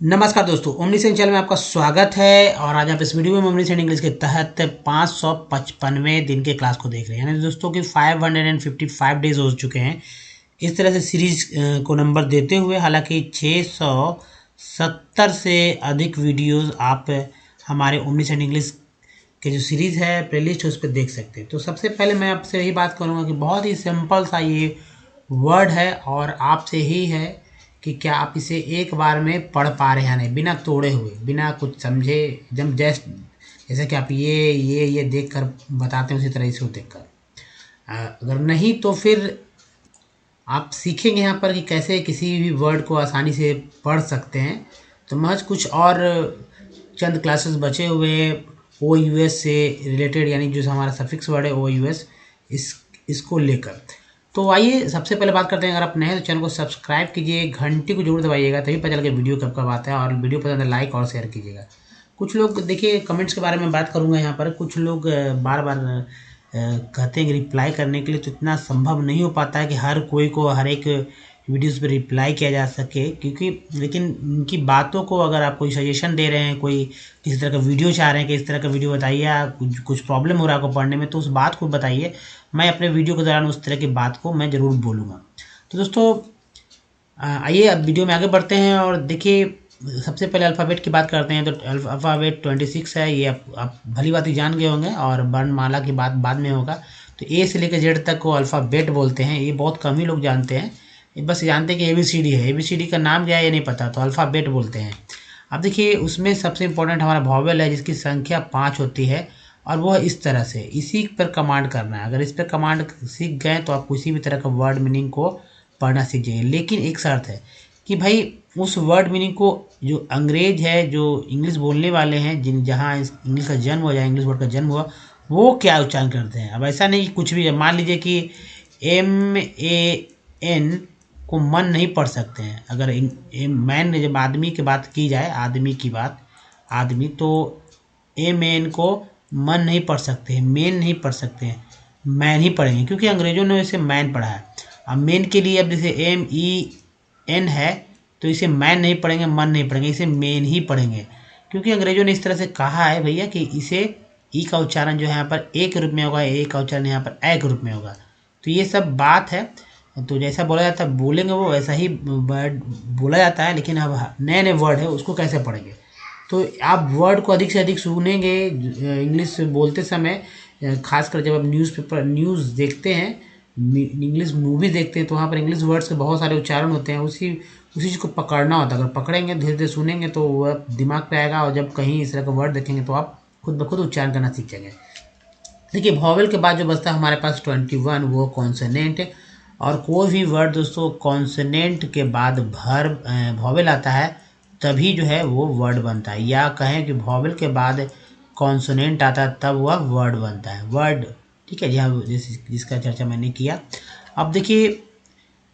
नमस्कार दोस्तों, omniscient channel में आपका स्वागत है। और आज आप इस वीडियो में ओमनीसेंट इंग्लिश के तहत 555वें दिन के क्लास को देख रहे हैं। यानी दोस्तों कि 555 डेज हो चुके हैं इस तरह से सीरीज को नंबर देते हुए। हालांकि 670 से अधिक वीडियोस आप हमारे ओमनीसेंट इंग्लिश के जो सीरीज़ है, प्लेलिस्ट है, उस पर देख सकते हैं। तो सबसे पहले मैं आपसे यही बात करूँगा कि बहुत ही सिंपल सा ये वर्ड है और आपसे ही है कि क्या आप इसे एक बार में पढ़ पा रहे हैं या नहीं, बिना तोड़े हुए, बिना कुछ समझे, एकदम जस्ट जैसे कि आप ये देख कर बताते हैं उसी तरह इसको देख कर। अगर नहीं तो फिर आप सीखेंगे यहाँ पर कि कैसे किसी भी वर्ड को आसानी से पढ़ सकते हैं। तो महज कुछ और चंद क्लासेस बचे हुए ओ यू एस से रिलेटेड, यानी जो हमारा सफिक्स वर्ड है ओ यू एस, इसको लेकर। तो आइए सबसे पहले बात करते हैं। अगर आप नए हैं तो चैनल को सब्सक्राइब कीजिए, घंटी को जरूर दबाइएगा, तभी पता चलेगा वीडियो कब कब आता है। और वीडियो पसंद है लाइक और शेयर कीजिएगा। कुछ लोग देखिए, कमेंट्स के बारे में बात करूँगा यहाँ पर। कुछ लोग बार बार कहते हैं कि रिप्लाई करने के लिए, तो इतना संभव नहीं हो पाता है कि हर कोई को हर एक वीडियोस पे रिप्लाई किया जा सके, क्योंकि लेकिन उनकी बातों को अगर आप कोई सजेशन दे रहे हैं, कोई किसी तरह का वीडियो चाह रहे हैं कि इस तरह का वीडियो बताइए, या कुछ प्रॉब्लम हो रहा है आपको पढ़ने में, तो उस बात को बताइए। मैं अपने वीडियो के दौरान उस तरह की बात को मैं ज़रूर बोलूँगा। तो दोस्तों आइए अब वीडियो में आगे बढ़ते हैं। और देखिए, सबसे पहले अल्फ़ाबेट की बात करते हैं। तो अल्फ़ाबेट 26 है, ये आप भली बात ही जान गए होंगे। और वर्णमाला की बात बाद में होगा। तो ए से लेकर जेड तक को अल्फ़ाबेट बोलते हैं। ये बहुत कम ही लोग जानते हैं, ये बस जानते हैं कि ABCD है। ABCD का नाम क्या है ये नहीं पता, तो अल्फ़ाबेट बोलते हैं। अब देखिए, उसमें सबसे इम्पोर्टेंट हमारा वॉवेल है, जिसकी संख्या 5 होती है। और वो इस तरह से, इसी पर कमांड करना है। अगर इस पर कमांड सीख गए तो आप किसी भी तरह का वर्ड मीनिंग को पढ़ना सीख जाएंगे। लेकिन एक शर्त है कि भाई उस वर्ड मीनिंग को जो अंग्रेज है, जो इंग्लिश बोलने वाले हैं, जहाँ इंग्लिश का जन्म हो जाए, इंग्लिश वर्ड का जन्म हुआ, वो क्या उच्चारण करते हैं। अब ऐसा नहीं कि कुछ भी, मान लीजिए कि MAN को मन नहीं पढ़ सकते हैं। अगर मैन ने, जब आदमी की बात की जाए, आदमी की बात, आदमी, तो MAN को मन नहीं पढ़ सकते हैं, मेन नहीं पढ़ सकते हैं, मैन ही पढ़ेंगे, क्योंकि अंग्रेजों ने इसे मैन पढ़ा है। अब मेन के लिए, अब जैसे MEN है, तो इसे मैन नहीं पढ़ेंगे, मन नहीं पढ़ेंगे, इसे मेन ही पढ़ेंगे, क्योंकि अंग्रेजों ने इस तरह से कहा है भैया कि इसे ई का उच्चारण जो है यहाँ पर ए के रूप में होगा, ए का उच्चारण यहाँ पर ए के रूप में होगा। तो ये सब बात है। तो जैसा बोला जाता है बोलेंगे वो वैसा ही वर्ड बोला जाता है। लेकिन अब नए नए वर्ड है, उसको कैसे पढ़ेंगे। तो आप वर्ड को अधिक से अधिक सुनेंगे इंग्लिश बोलते समय। खासकर जब आप न्यूज़ देखते हैं, इंग्लिश मूवी देखते हैं, तो वहाँ पर इंग्लिश वर्ड्स के बहुत सारे उच्चारण होते हैं। उसी उसी चीज़ को पकड़ना होता है। अगर पकड़ेंगे, धीरे धीरे सुनेंगे, तो वह दिमाग पे आएगा। और जब कहीं इस तरह का वर्ड देखेंगे तो आप खुद ब खुद उच्चारण करना सीख जाएंगे। देखिए, वॉवेल के बाद जो बचता है हमारे पास 21, वो कॉन्सोनेंट है। और कोई भी वर्ड दोस्तों कॉन्सोनेंट के बाद वॉवेल आता है, तभी जो है वो वर्ड बनता है। या कहें कि वॉवेल के बाद कॉन्सोनेंट आता है, तब वह वर्ड बनता है, वर्ड। ठीक है जी हाँ, जिसका चर्चा मैंने किया। अब देखिए,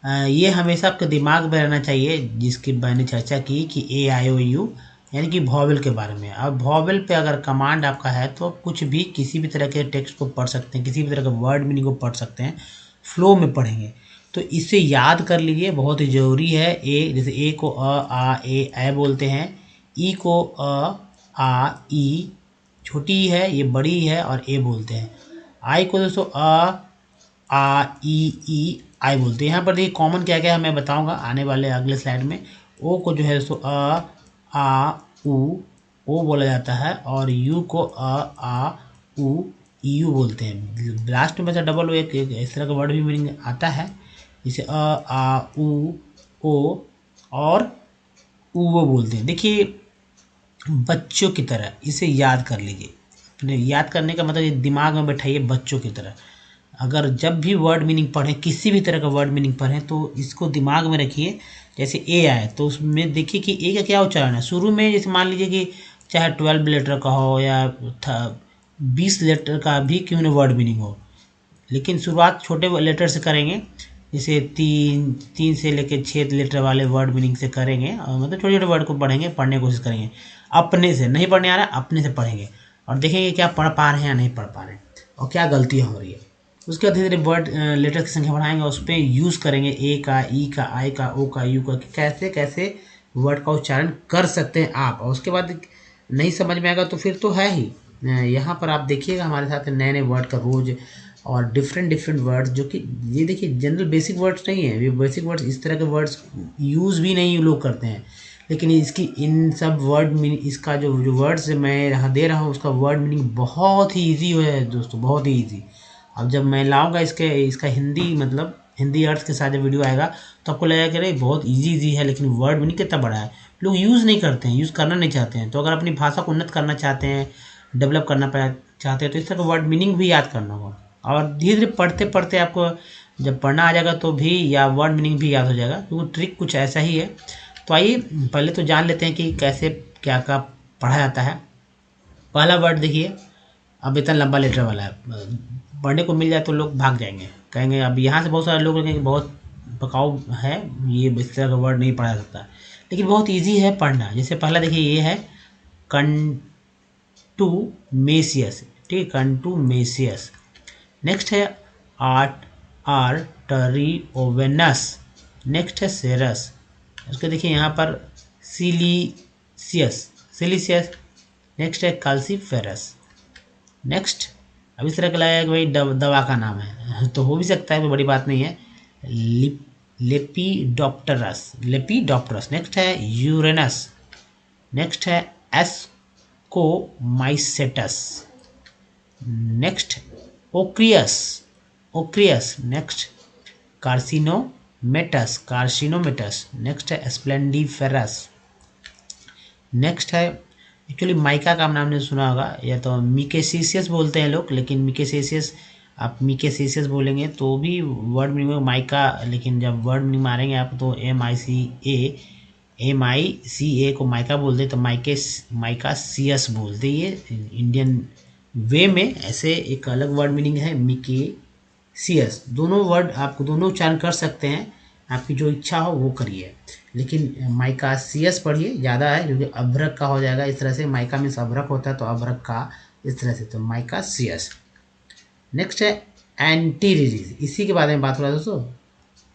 ये हमेशा आपके दिमाग में रहना चाहिए, जिसकी मैंने चर्चा की कि AIOU, यानी कि वॉवेल के बारे में। अब वॉवेल पे अगर कमांड आपका है तो कुछ भी, किसी भी तरह के टेक्स्ट को पढ़ सकते हैं, किसी भी तरह का वर्ड मीनिंग को पढ़ सकते हैं, फ्लो में पढ़ेंगे। तो इसे याद कर लीजिए, बहुत ही ज़रूरी है। जैसे ए को आ ए ऐ बोलते हैं। ई को आ ई, छोटी ई है, ये बड़ी ई है, और ए बोलते हैं। आई को दोस्तों ई आई बोलते हैं। यहाँ पर देखिए कॉमन क्या क्या है मैं बताऊंगा आने वाले अगले स्लाइड में। ओ को जो है दोस्तों आ उ ओ बोला जाता है। और यू को आ उ यू बोलते हैं। लास्ट में बचा डबल ओ, एक इस तरह का वर्ड भी मीनिंग आता है, जिसे आ उ ओ और उ वो बोलते हैं। देखिए, बच्चों की तरह इसे याद कर लीजिए। अपने याद करने का मतलब ये दिमाग में बैठाइए बच्चों की तरह। अगर जब भी वर्ड मीनिंग पढ़ें, किसी भी तरह का वर्ड मीनिंग पढ़ें, तो इसको दिमाग में रखिए। जैसे ए आए तो उसमें देखिए कि ए का क्या उच्चारण है। शुरू में जैसे मान लीजिए कि चाहे 12 लेटर का हो या 20 लेटर का भी क्यों ना वर्ड मीनिंग हो, लेकिन शुरुआत छोटे लेटर से करेंगे। जैसे तीन से लेकर 6 लेटर वाले वर्ड मीनिंग से करेंगे, और मतलब छोटे छोटे वर्ड को पढ़ेंगे, पढ़ने की कोशिश करेंगे। अपने से नहीं पढ़ने आ रहा, अपने से पढ़ेंगे, और देखेंगे क्या पढ़ पा रहे हैं या नहीं पढ़ पा रहे हैं, और क्या गलतियाँ हो रही है। उसके बाद धीरे धीरे वर्ड लेटर की संख्या बढ़ाएंगे, उस पर यूज़ करेंगे ए का, ई का, आई का, ओ का, यू का, कि कैसे कैसे वर्ड का उच्चारण कर सकते हैं आप। और उसके बाद नहीं समझ में आएगा तो फिर तो है ही। यहाँ पर आप देखिएगा हमारे साथ नए नए वर्ड का रोज और डिफरेंट वर्ड्स, जो कि ये देखिए जनरल बेसिक वर्ड्स नहीं है, ये बेसिक वर्ड्स इस तरह के वर्ड्स यूज़ भी नहीं लोग करते हैं, लेकिन इसकी इन सब वर्ड मीनिंग, इसका जो वर्ड्स मैं यहाँ दे रहा हूँ उसका वर्ड मीनिंग बहुत ही ईजी है दोस्तों, बहुत ही ईजी। अब जब मैं लाऊंगा इसका हिंदी मतलब हिंदी अर्थ के साथ जब वीडियो आएगा तो आपको लगेगा कि अरे बहुत ईजी है, लेकिन वर्ड मीनिंग कितना बड़ा है, लोग यूज़ नहीं करते हैं, यूज़ करना नहीं चाहते हैं। तो अगर अपनी भाषा को उन्नत करना चाहते हैं, डेवलप करना चाहते हैं, तो इस तरह का वर्ड मीनिंग भी याद करना होगा। और धीरे धीरे पढ़ते पढ़ते आपको जब पढ़ना आ जाएगा तो भी या वर्ड मीनिंग भी याद हो जाएगा, क्योंकि ट्रिक कुछ ऐसा ही है। तो आइए पहले तो जान लेते हैं कि कैसे क्या क्या पढ़ा जाता है। पहला वर्ड देखिए, अब इतना लंबा लेटर वाला है, पढ़ने को मिल जाए तो लोग भाग जाएंगे, कहेंगे अब यहाँ से बहुत सारे लोग कहेंगे बहुत पकाऊ है, ये इस तरह का वर्ड नहीं पढ़ा सकता, लेकिन बहुत ईजी है पढ़ना। जैसे पहला देखिए ये है कंटूमेशियस, ठीक है, कंटूमेशियस। नेक्स्ट है आर्टरिओवेनस, नेक्स्ट है सेरस। उसके देखिए यहाँ पर सिलीसियस, सिलीसियस। नेक्स्ट है कैल्सीफेरस। नेक्स्ट अब इस तरह का लगेगा कि भाई दवा का नाम है, तो हो भी सकता है, कोई बड़ी बात नहीं है। लेपिडोप्टेरस, लेपिडोप्टेरस। नेक्स्ट है यूरेनस। नेक्स्ट है एस्कोमाइसेटस। नेक्स्ट ओक्रियस, ओक्रियस। नेक्स्ट कार्सिनोमेटस, कार्सिनोमेटस। नेक्स्ट है स्प्लेंडिफेरस। नेक्स्ट है एक्चुअली माइका का नाम नहीं सुना होगा, या तो मिकेसिसियस बोलते हैं लोग, लेकिन मिकेसिसियस आप मिकेसिसियस बोलेंगे तो भी वर्ड मीनिंग में माइका, लेकिन जब वर्ड मीनिंग मारेंगे आप तो MICA को माइका बोलते तो माइका सियस बोलते। ये इंडियन वे में ऐसे एक अलग वर्ड मीनिंग है मिकेसियस। दोनों वर्ड आप दोनों उच्चारण कर सकते हैं, आपकी जो इच्छा हो वो करिए, लेकिन माइका सियस पढ़िए ज़्यादा है, क्योंकि अभ्रक का हो जाएगा इस तरह से। माइका मीन्स अभ्रक होता है, तो अभ्रक का इस तरह से, तो माइका सियस। नेक्स्ट है एंटी रिलीजियस, इसी के बारे में बात हो रहा है दोस्तों।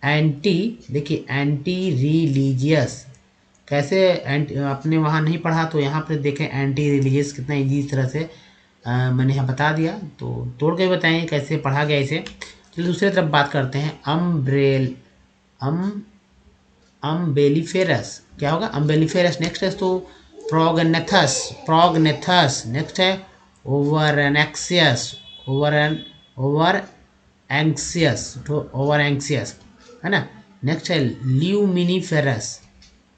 एंटी देखिए एंटी रिलीजियस कैसे, आपने वहाँ नहीं पढ़ा तो यहाँ पर देखें एंटी रिलीजियस कितना ईजी इस तरह से मैंने यहाँ बता दिया, तो तोड़ के बताएंगे कैसे पढ़ा गया इसे। चलिए दूसरी तरफ बात करते हैं। अम्बेलिफेरस क्या होगा, अम्बेलिफेरस। नेक्स्ट है तो प्रोगनेथस, प्रोगनेथस। नेक्स्ट है ओवर एंक्सियस, ओवर एंक्सियस, तो ओवर एंक्सियस है ना। नेक्स्ट है ल्यूमिनिफेरस।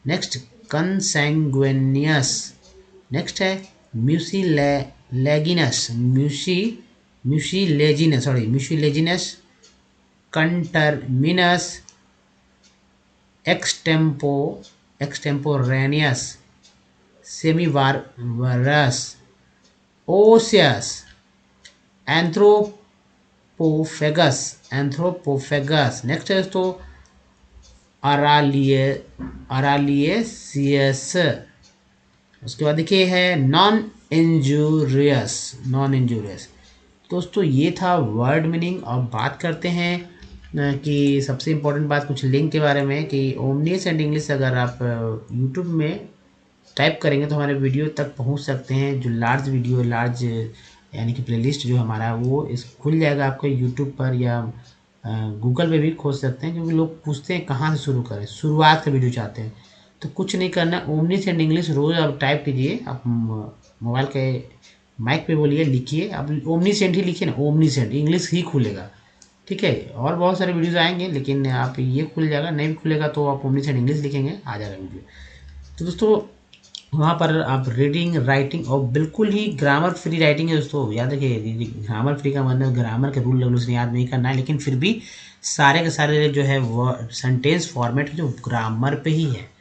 नेक्स्ट कंसैंग्विनियस। नेक्स्ट है म्यूसिलेगिनस, म्यूसिलेजिनस। कंटरमिनस, एक्सटेम्पोरेनियस, सेमीवारस, ओसियस, एंथ्रोपोफेगस, एंथ्रोपोफेगस। नेक्स्ट है तो अरालिएसियस। उसके बाद देखिए है नॉन इंजूरियस, नॉन इंजूरियस। दोस्तों ये था वर्ड मीनिंग। अब बात करते हैं कि सबसे इम्पोर्टेंट बात कुछ लिंक के बारे में, कि ओमनियस एंड इंग्लिश अगर आप यूट्यूब में टाइप करेंगे तो हमारे वीडियो तक पहुंच सकते हैं। जो लार्ज वीडियो, लार्ज यानी कि प्लेलिस्ट जो हमारा वो इस खुल जाएगा आपको यूट्यूब पर, या गूगल पे भी खोज सकते हैं, क्योंकि लोग पूछते हैं कहाँ से शुरू करें, शुरुआत का वीडियो चाहते हैं। तो कुछ नहीं करना, ओमनियस एंड इंग्लिश रोज़ आप टाइप कीजिए, आप मोबाइल के माइक पे बोलिए, लिखिए, आप ओमनिसेंट ही लिखिए ना, ओमनिसेंट इंग्लिश ही खुलेगा, ठीक है। और बहुत सारे वीडियोज़ आएंगे, लेकिन आप ये खुल जाएगा, नहीं भी खुलेगा तो आप ओमनिसेंट इंग्लिश लिखेंगे, आ जाएगा वीडियो। तो दोस्तों वहाँ पर आप रीडिंग, राइटिंग और बिल्कुल ही ग्रामर फ्री राइटिंग है दोस्तों, याद रखिए। ग्रामर फ्री का मतलब ग्रामर के रूल रेगुलेशन याद नहीं करना है, लेकिन फिर भी सारे के सारे जो है वो सेंटेंस फॉर्मेट जो ग्रामर पे ही है।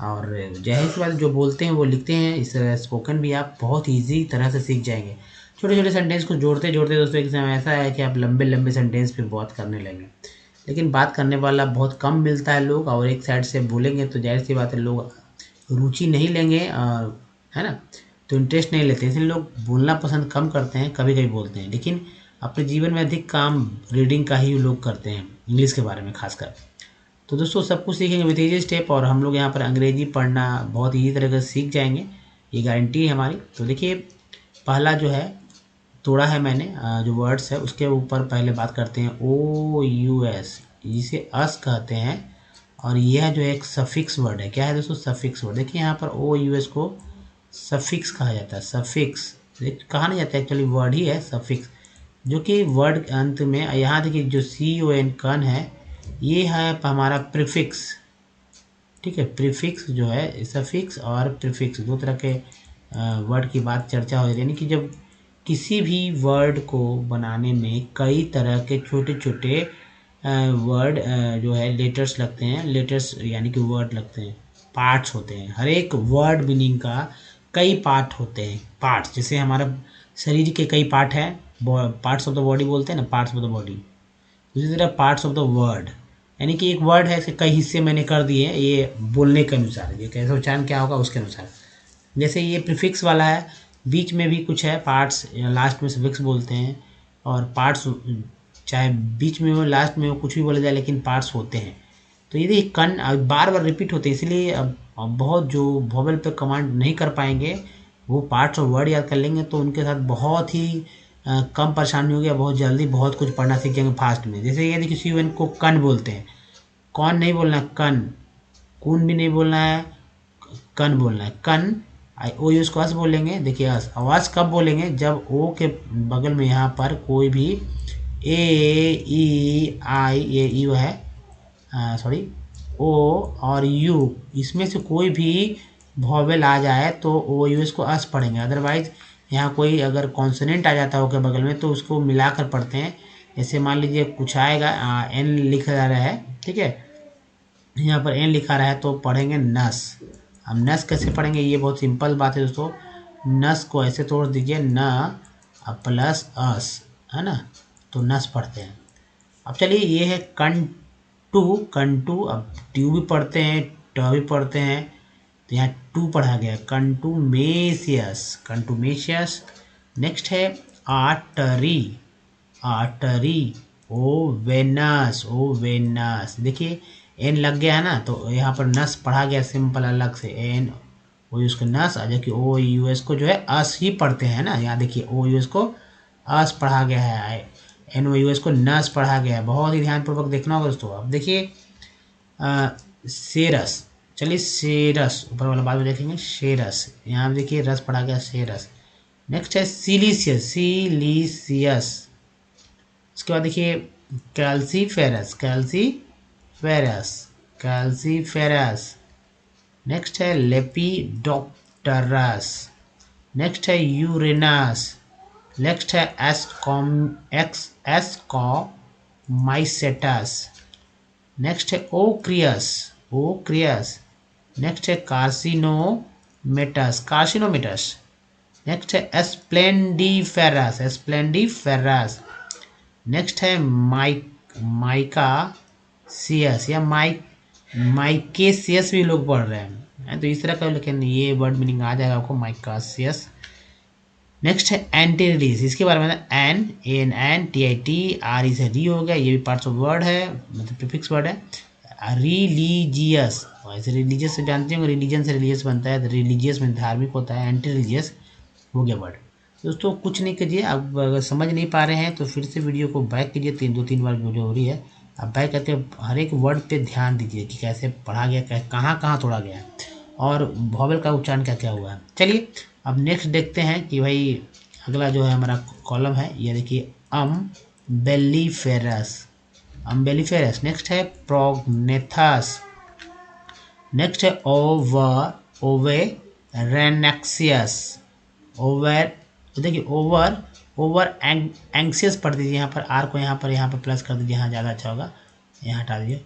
और जाहिर सी बात जो बोलते हैं वो लिखते हैं, इस स्पोकन भी आप बहुत ईजी तरह से सीख जाएंगे। छोटे छोटे सेंटेंस को जोड़ते जोड़ते दोस्तों एक समय ऐसा है कि आप लंबे लंबे सेंटेंस पे बात करने लगेंगे, लेकिन बात करने वाला बहुत कम मिलता है लोग, और एक साइड से बोलेंगे तो जाहिर सी बात है लोग रुचि नहीं लेंगे, और है ना, तो इंटरेस्ट नहीं लेते, इसलिए लोग बोलना पसंद कम करते हैं, कभी कभी बोलते हैं, लेकिन अपने जीवन में अधिक काम रीडिंग का ही लोग करते हैं, इंग्लिश के बारे में खासकर। तो दोस्तों सब कुछ सीखेंगे विथ ईजी स्टेप, और हम लोग यहाँ पर अंग्रेजी पढ़ना बहुत ईजी तरीके से सीख जाएंगे, ये गारंटी है हमारी। तो देखिए पहला जो है तोड़ा है मैंने जो वर्ड्स है उसके ऊपर पहले बात करते हैं OUS, जिसे अस कहते हैं, और यह जो एक सफिक्स वर्ड है। क्या है दोस्तों? Suffix word. देखिए यहाँ पर OUS को सफिक्स कहा जाता है। सफिक्स कहा नहीं जाता, एक्चुअली वर्ड ही है सफिक्स, जो कि वर्ड के अंत में यहाँ देखिए जो CON कन है, ये है हमारा प्रीफिक्स। ठीक है, प्रीफिक्स जो है, सफिक्स और प्रीफिक्स दो तरह के वर्ड की बात चर्चा हो रही है, यानी कि जब किसी भी वर्ड को बनाने में कई तरह के छोटे छोटे वर्ड जो है लेटर्स लगते हैं, लेटर्स यानी कि वर्ड लगते हैं, पार्ट्स होते हैं। हर एक वर्ड मीनिंग का कई पार्ट होते हैं। पार्ट्स जैसे हमारा शरीर के कई पार्ट हैं, पार्ट्स ऑफ द बॉडी बोलते हैं ना, पार्ट्स ऑफ द बॉडी। उसी तरह पार्ट्स ऑफ द वर्ड, यानी कि एक वर्ड है इसके कई हिस्से मैंने कर दिए हैं, ये बोलने के अनुसार, ये कैसे उच्चारण क्या होगा उसके अनुसार। जैसे ये प्रीफिक्स वाला है, बीच में भी कुछ है पार्ट्स, लास्ट में सफिक्स बोलते हैं, और पार्ट्स चाहे बीच में हो लास्ट में हो कुछ भी बोला जाए, लेकिन पार्ट्स होते हैं। तो ये देखिए कन बार बार रिपीट होते हैं, इसलिए अब बहुत जो वोवेल पे कमांड नहीं कर पाएंगे वो पार्ट्स और वर्ड याद कर लेंगे, तो उनके साथ बहुत ही कम परेशानी होगी, बहुत जल्दी बहुत कुछ पढ़ना सीख जाएंगे फास्ट में। जैसे ये देखिए CON को कन बोलते हैं, कौन नहीं बोलना है, कन, कून भी नहीं बोलना है, कन बोलना है, कन। OUS को अस बोलेंगे। देखिए अस, आवाज कब बोलेंगे? जब O के बगल में यहाँ पर कोई भी A, E, I, ये यू है, सॉरी O और U, इसमें से कोई भी वॉवेल आ जाए तो OUS को अस पढ़ेंगे। अदरवाइज यहाँ कोई अगर कॉन्सोनेंट आ जाता है O के बगल में तो उसको मिलाकर पढ़ते हैं। जैसे मान लीजिए कुछ आएगा, N लिखा जा रहा है, ठीक है, यहाँ पर N लिखा रहा है तो पढ़ेंगे नस। हम नस कैसे पढ़ेंगे? ये बहुत सिंपल बात है दोस्तों, नस को ऐसे तोड़ दीजिए, न प्लस अस, है ना, तो नस पढ़ते हैं। अब चलिए ये है कंटू, अब ट्यू भी पढ़ते हैं, ट भी पढ़ते हैं, तो यहाँ टू पढ़ा गया, कंटूमेशियस। नेक्स्ट है आर्टरी, ओवेनस। देखिए एन लग गया है ना, तो यहाँ पर नस पढ़ा गया सिंपल अलग से, एन OUS को नस, जबकि OUS को जो है अस ही पढ़ते हैं ना। यहाँ देखिए OUS को अस पढ़ा गया है, NOUS को नस पढ़ा गया है। बहुत ही ध्यानपूर्वक देखना होगा दोस्तों। अब देखिए सेरस, चलिए सेरस ऊपर वाला बाद में देखेंगे, शेरस, यहाँ देखिए रस पढ़ा गया, शेरस। नेक्स्ट है सिलीसियस। उसके बाद देखिए कैल्सीफेरस। नेक्स्ट है लेपिडोप्टेरस। नेक्स्ट है यूरेनस। नेक्स्ट है एस्कोमाइसेटस। नेक्स्ट है ओक्रियस। नेक्स्ट है कार्सिनोमेटस। नेक्स्ट है एस्प्लेंडिफेरस। नेक्स्ट है माइकासियस या माइकेसियस भी लोग पढ़ रहे हैं, तो इस तरह का, लेकिन ये वर्ड मीनिंग आ जाएगा आपको, माइकासियस। नेक्स्ट है एंटी रिलीज, इसके बारे में ANTIT से री हो गया, ये भी पार्ट्स ऑफ वर्ड है, मतलब प्रीफिक्स वर्ड है। रिलीजियस, वैसे रिलीजियस से जानते होंगे, रिलीजन से रिलीजियस बनता है, रिलीजियस में धार्मिक होता है, एंटी रिलीजियस हो गया वर्ड। दोस्तों कुछ नहीं कीजिए, अब अगर समझ नहीं पा रहे हैं तो फिर से वीडियो को बैक कीजिए, दो तीन बार वीडियो हो रही है, अब बैक करके हर एक वर्ड पे ध्यान दीजिए कि कैसे पढ़ा गया, कहाँ तोड़ा गया, और वॉवेल का उच्चारण क्या क्या हुआ है। चलिए अब नेक्स्ट देखते हैं कि भाई अगला जो है हमारा कॉलम है, ये देखिए अम्बेलिफेरस। नेक्स्ट है प्रोग्नेथस। नेक्स्ट है ओवेरेनेक्सियस। तो देखिए ओवर एंक्सियस पढ़ दीजिए, यहाँ पर आर को यहाँ पर प्लस कर दीजिए, यहाँ ज़्यादा अच्छा होगा, यहाँ हटा दीजिए,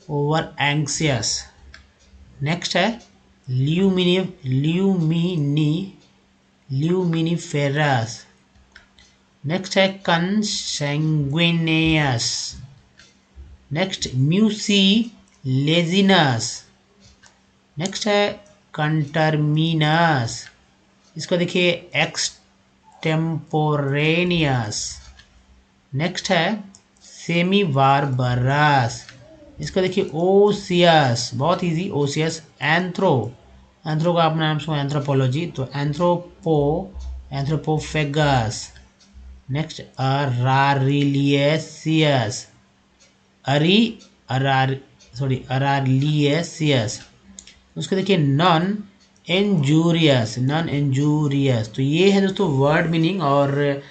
ओवर एंक्सियस। नेक्स्ट है ल्यूमिनिफेरस। नेक्स्ट है कंसैंग्विनियस। Next mucilaginous. नेक्स्ट है कंटरमिनस। इसको देखिए एक्सटेम्पोरेनियस। नेक्स्ट है सेमी बारबरस। इसका देखिए ओसियस, बहुत इजी, ओसियस। एंथ्रो, एंथ्रो का अपना नाम सुना, एंथ्रोपोलॉजी, तो एंथ्रोपोफेगस। नेक्स्ट अरारिलियसियस, अरी अरार सॉरी अरारलियसियस। उसको देखिए नॉन इंजूरियस, नॉन इंजूरियस। तो ये है दोस्तों वर्ड मीनिंग। और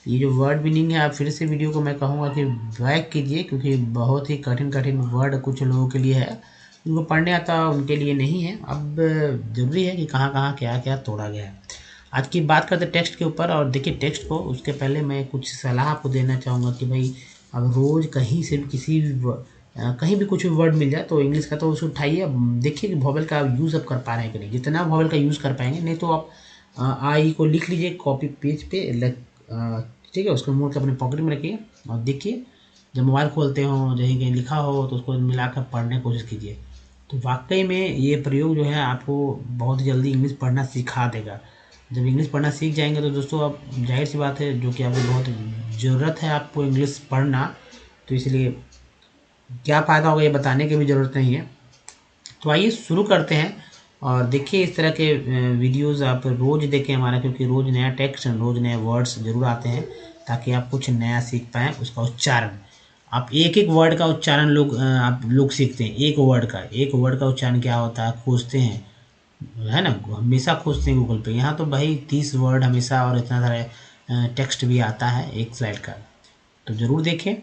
ये जो वर्ड मीनिंग है, आप फिर से वीडियो को मैं कहूँगा कि बैक कीजिए, क्योंकि बहुत ही कठिन कठिन वर्ड कुछ लोगों के लिए है, उनको पढ़ने आता उनके लिए नहीं है। अब जरूरी है कि कहाँ कहाँ क्या क्या तोड़ा गया है। आज की बात करते टेक्स्ट के ऊपर। और देखिए टेक्स्ट को, उसके पहले मैं कुछ सलाह आपको देना चाहूँगा कि भाई अब रोज़ कहीं से भी किसी भी कहीं भी कुछ भी वर्ड मिल जाए तो इंग्लिश का तो उसको उठाइए, देखिए कि वॉवेल का यूज़ अब कर पा रहे हैं कि नहीं। जितना वॉवेल का यूज़ कर पाएंगे, नहीं तो आप आई को लिख लीजिए कॉपी पेज पे, ठीक है, उसको मोड़ के अपने पॉकेट में रखिए और देखिए, जब मोबाइल खोलते हो कहीं कहीं लिखा हो तो उसको मिलाकर पढ़ने की कोशिश कीजिए। तो वाकई में ये प्रयोग जो है आपको बहुत जल्दी इंग्लिश पढ़ना सिखा देगा। जब इंग्लिश पढ़ना सीख जाएंगे तो दोस्तों अब जाहिर सी बात है, जो कि आपको बहुत ज़रूरत है आपको इंग्लिश पढ़ना, तो इसलिए क्या फ़ायदा होगा ये बताने की भी ज़रूरत नहीं है। तो आइए शुरू करते हैं। और देखिए इस तरह के वीडियोस आप रोज़ देखें हमारा, क्योंकि रोज़ नया टेक्स्ट, रोज़ नए वर्ड्स ज़रूर आते हैं, ताकि आप कुछ नया सीख पाएँ। उसका उच्चारण, आप एक एक वर्ड का उच्चारण आप लोग सीखते हैं। एक वर्ड का उच्चारण क्या होता है खोजते हैं, है ना, हमेशा खोजते हैं गूगल पे। यहाँ तो भाई 30 वर्ड हमेशा, और इतना सारा टेक्स्ट भी आता है एक स्लाइड का। तो ज़रूर देखें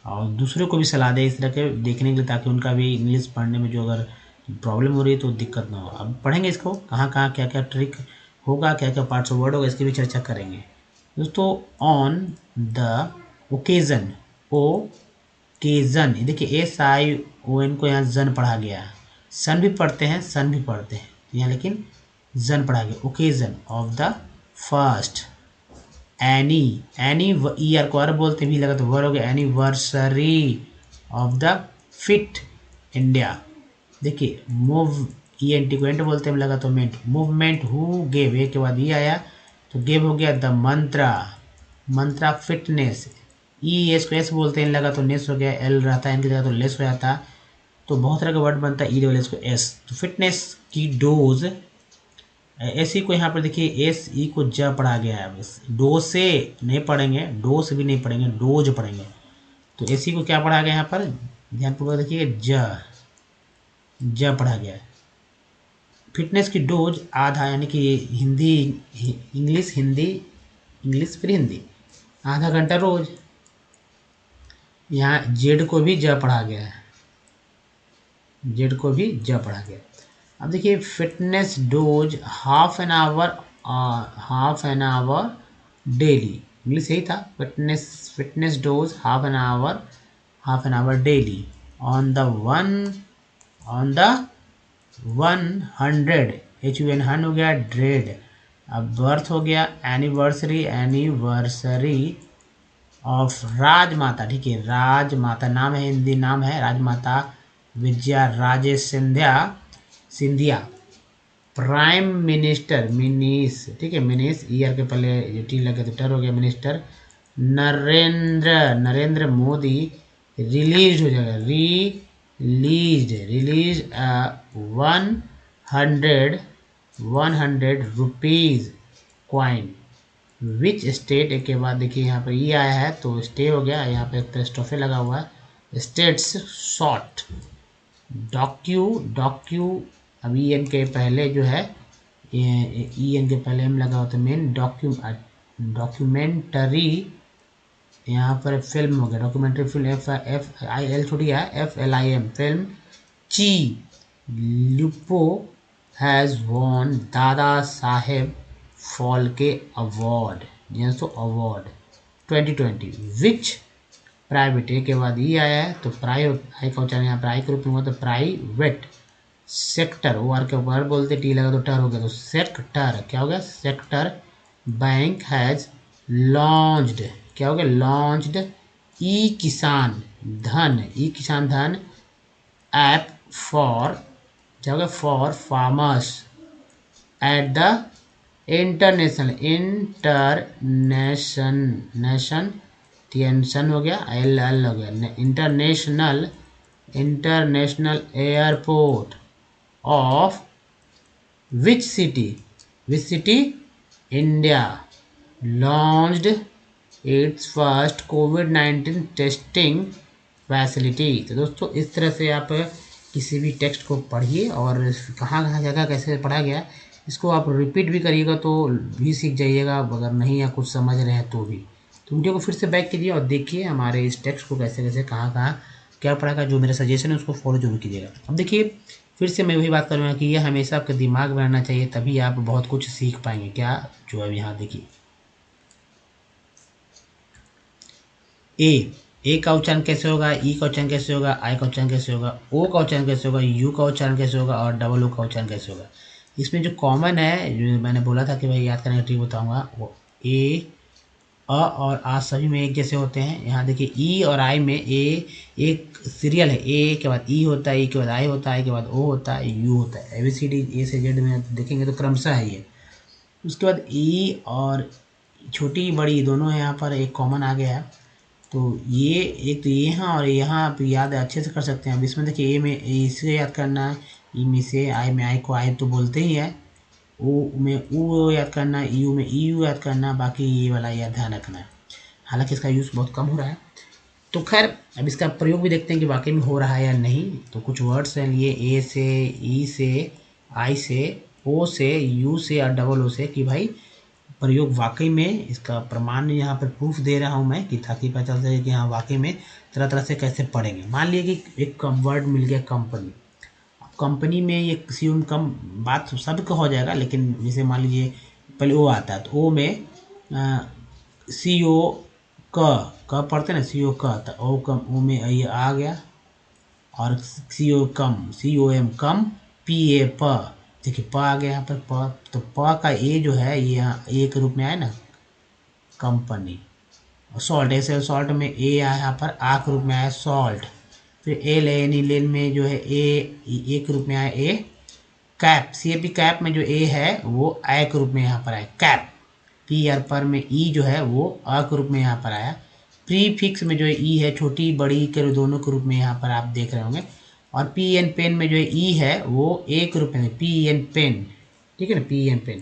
और दूसरों को भी सलाह दें इस तरह के देखने के लिए, ताकि उनका भी इंग्लिश पढ़ने में जो अगर प्रॉब्लम हो रही है तो दिक्कत ना हो। अब पढ़ेंगे इसको, कहाँ कहाँ क्या क्या ट्रिक होगा, क्या क्या पार्ट्स ऑफ वर्ड होगा, इसकी भी चर्चा करेंगे दोस्तों। ऑन द ओकेज़न, ओकेज़न, देखिए SION को यहाँ जन पढ़ा गया है। सन भी पढ़ते हैं, सन भी पढ़ते हैं यहाँ, लेकिन जन पढ़ा गया। Occasion of the first, any, any year को अर बोलते भी लगा तो वर हो गया, anniversary of the fit India. देखिए मूव, ENT को एंट बोलते हैं, लगा तो मेंट। मूवमेंट, हु गेव, ए के बाद ये आया तो गेव हो गया the Mantra, Mantra fitness. ES को एस बोलते हैं, लगा तो नेस हो गया, एल रहता है इनकी जगह तो लेस हो जाता। तो बहुत तरह का वर्ड बनता है, ES को एस। तो फिटनेस की डोज, एस को यहाँ पर देखिए SE को ज पढ़ा गया है, बस डो से नहीं पढ़ेंगे, डो से भी नहीं पढ़ेंगे, डोज पढ़ेंगे। तो SE को क्या पढ़ा गया यहाँ पर, ध्यानपूर्वक देखिए, ज पढ़ा गया है। फिटनेस की डोज आधा, यानी कि हिंदी इंग्लिश, हिंदी इंग्लिश फिर हिंदी, आधा घंटा रोज। यहाँ जेड को भी ज पढ़ा गया है, जेड को भी ज पढ़ा गया। अब देखिए fitness dose half an hour daily, English यही था, fitness dose half an hour daily on the 100, HUN हन हो गया, ड्रेड। अब बर्थ हो गया, एनिवर्सरी ऑफ राजमाता, ठीक है, राजमाता नाम है, हिंदी नाम है राजमाता विजया राजे सिंधिया। प्राइम मिनिस्टर, मिनिस, ठीक है, मिनिस, ईयर के पहले जो टी लगे तो टर हो गया, मिनिस्टर नरेंद्र मोदी रिलीज हो जाएगा, release 100 rupees coin. Which state, एक के बाद देखिए यहाँ पर ये आया है तो स्टे हो गया, यहाँ पे एस्ट्रोफे लगा हुआ है, स्टेट्स शॉर्ट। डॉक्यू, अब EN के पहले जो है, EN के पहले M लगा हुआ तो मेन, डॉक्यूमेंटरी, यहाँ पर फिल्म हो गया, डॉक्यूमेंट्री फिल्म, FIL थोड़ी है, FLIM फिल्म। ची लुपो has won Dada Saheb Phalke award, award 2020। Which private, ए के बाद ये आया है तो आई का उच्चारण यहाँ पर आई के रूप में हुआ तो प्राइवेट सेक्टर, OR के ऊपर बोलते, टी लगा तो टर हो गया तो सेक्टर, क्या हो गया, सेक्टर बैंक हैज लॉन्च्ड, क्या हो गया, लॉन्च्ड ई किसान धन ऐप फॉर, क्या हो गया, for farmers at the international tension हो गया, एल हो गया, international international airport of which city India launched it's first covid testing facility. तो दोस्तों इस तरह से आप किसी भी टेक्स्ट को पढ़िए और कहाँ कहाँ जगह कैसे पढ़ा गया इसको आप रिपीट भी करिएगा तो भी सीख जाइएगा, अगर नहीं या कुछ समझ रहे हैं तो भी। तो वीडियो को फिर से बैक कीजिए और देखिए हमारे इस टेक्स्ट को कैसे कैसे कहाँ कहाँ क्या पढ़ा गया। जो मेरा सजेशन है उसको फॉलो जरूर कीजिएगा। अब देखिए फिर से मैं वही बात करूँगा कि यह हमेशा आपके दिमाग में रहना चाहिए, तभी आप बहुत कुछ सीख पाएंगे। क्या जो है यहाँ देखिए, ए का उच्चारण कैसे होगा, ई का उच्चारण कैसे होगा, आई का उच्चारण कैसे होगा, ओ का उच्चारण कैसे होगा, यू का उच्चारण कैसे होगा और डबल ओ का उच्चारण कैसे होगा। इसमें जो कॉमन है, जो मैंने बोला था कि भाई याद करने का ट्रिक बताऊंगा, वो ए अ और आ सभी में एक जैसे होते हैं। यहाँ देखिए ई और आई में ए एक सीरियल है, ए के बाद ई होता है, ई के बाद आई होता है, आई के बाद ओ होता है, यू होता है। ABCD ए से जेड में देखेंगे तो क्रमशः है ये। उसके बाद ई और छोटी बड़ी दोनों यहाँ पर एक कॉमन आ गया है। तो ये एक तो ये यहाँ और यहाँ आप याद अच्छे से कर सकते हैं। अब इसमें देखिए ए में इसे याद करना है, ई में से, आई में आई को आई तो बोलते ही है, ओ में ऊ याद करना है, यू में ई यू याद करना, बाकी ये वाला याद ध्यान रखना है। हालांकि इसका यूज़ बहुत कम हो रहा है। तो खैर अब इसका प्रयोग भी देखते हैं कि वाकई में हो रहा है या नहीं। तो कुछ वर्ड्स हैं लिए ए से, ई से, आई से, ओ से, यू से और डबल ओ से, कि भाई प्रयोग वाकई में इसका प्रमाण यहाँ पर प्रूफ दे रहा हूँ मैं, कि ताकि पता चल सके कि हाँ वाकई में तरह तरह से कैसे पढ़ेंगे। मान लिया कि एक वर्ड मिल गया कंपनी। अब कंपनी में ये किसी कम बात सबका हो जाएगा, लेकिन जैसे मान लीजिए पहले ओ आता है तो ओ में CO क पढ़ते ना, CO क, तो ओ कम ओ में ये आ गया, और CO कम, COM कम, PA प, देखिए प आ गया यहाँ पर प। तो प का ए जो है ये यहाँ ए के रूप में आया ना, कंपनी। और सॉल्ट, ऐसे सॉल्ट में ए आया यहाँ पर आ के रूप में आया सॉल्ट। फिर लेन में जो है ए के रूप में आया ए। कैप, CAP कैप में जो ए है वो आई के रूप में यहाँ पर आया कैप। PR पर में ई जो है वो अ के रूप में यहाँ पर आया। प्रीफिक्स में जो है ई है छोटी बड़ी के दोनों के रूप में यहाँ पर आप देख रहे होंगे। और PN पेन में जो है ई है वो ए के रूप में, PN पेन, ठीक है ना, PN पेन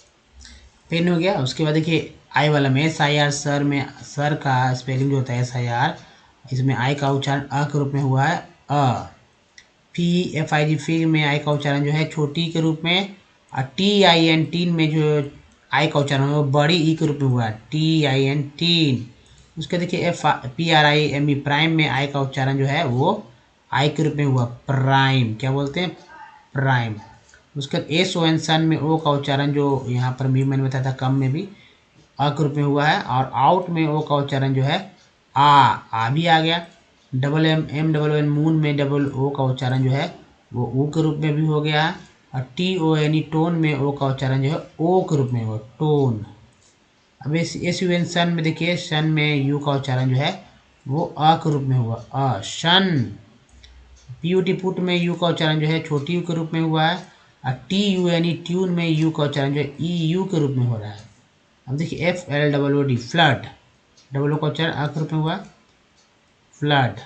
पेन हो गया। उसके बाद देखिए आई वाला में SIR सर में, सर का स्पेलिंग जो होता है SIR, इसमें आई का उच्चारण अ के रूप में हुआ है अ। FIG फिर में आई का उच्चारण जो है छोटी के रूप में, और TIN टीन में जो आई का उच्चारण वो बड़ी ई के रूप में हुआ है TIN टीन। उसके देखिए PRIME प्राइम में आई का उच्चारण जो है वो आई के रूप में हुआ प्राइम, क्या बोलते हैं, प्राइम। उसके बाद SON सन में ओ का उच्चारण जो यहाँ पर भी मैंने बताया था कम में भी अ के रूप में हुआ है। और आउट में ओ का उच्चारण जो है आ भी आ गया। MN मून में डबल ओ का उच्चारण जो है वो ऊ के रूप में भी हो गया है। और TONE टोन में ओ का उच्चारण जो है ओ के रूप में हुआ टोन। अब SUN सन में देखिए, सन में यू का उच्चारण जो है वो अ के रूप में हुआ अ शन। PUT पुट में यू का उच्चारण जो है छोटी यू के रूप में हुआ है। और TUNE ट्यून में यू का उच्चारण जो है EU के रूप में हो रहा है। अब देखिए FLOOD फ्लड, डबल ओ का उच्चारण अ के रूप में हुआ फ्लड।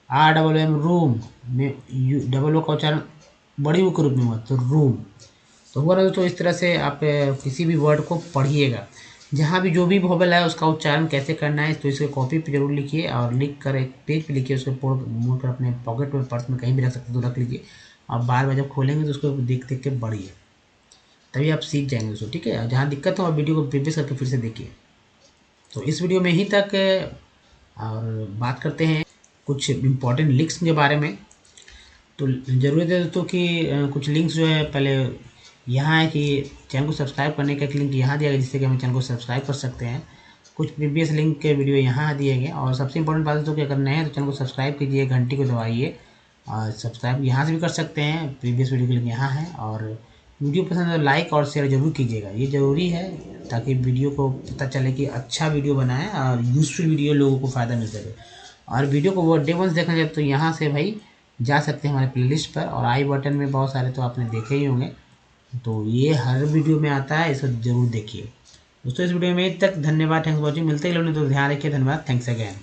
RMM रूम में यू डबल ओ का उच्चारण बड़ी यू के रूप में हुआ तो रूम। तो हुआ ना दोस्तों, इस तरह से आप किसी भी वर्ड को पढ़िएगा, जहाँ भी जो भी वोवेल है उसका उच्चारण कैसे करना है। तो इसको कॉपी पे जरूर लिखिए और लिख कर एक पेज पे लिखिए, उसको मोड़ कर अपने पॉकेट में, पर्स में कहीं भी रख सकते तो रख लीजिए। और बार बार जब खोलेंगे तो उसको देख देख के पढ़िए, तभी आप सीख जाएंगे दोस्तों, ठीक है। जहाँ दिक्कत हो आप वीडियो को प्रीवियस करके फिर से देखिए। तो इस वीडियो में यहीं तक, और बात करते हैं कुछ इम्पोर्टेंट लिंक्स के बारे में। तो ज़रूरत है दोस्तों कि कुछ लिंक्स जो है पहले यहाँ है कि चैनल को सब्सक्राइब करने का एक लिंक यहाँ दिया गया, जिससे कि हम चैनल को सब्सक्राइब कर सकते हैं। कुछ प्रीवियस लिंक के वीडियो यहाँ दिए गए। और सबसे इंपॉर्टेंट बात दोस्तों कि अगर नए हैं तो चैनल को सब्सक्राइब कीजिए, घंटी को दबाइए। और सब्सक्राइब यहाँ से भी कर सकते हैं, प्रीवियस वीडियो के लिंक यहाँ है। और वीडियो पसंद है तो लाइक और शेयर जरूर कीजिएगा, ये ज़रूरी है, ताकि वीडियो को पता चले कि अच्छा वीडियो बनाए और यूज़फुल वीडियो लोगों को फ़ायदा मिल सके। और वीडियो को वो डे वन देखना चाहते तो यहाँ से भाई जा सकते हैं हमारे प्लेलिस्ट पर, और आई बटन में बहुत सारे तो आपने देखे ही होंगे। तो ये हर वीडियो में आता है, इसको जरूर देखिए दोस्तों। इस वीडियो में तक धन्यवाद, थैंक्स फॉर वॉचिंग। मिलते ही लोग, तो ध्यान रखिए, धन्यवाद, थैंक्स अगेन।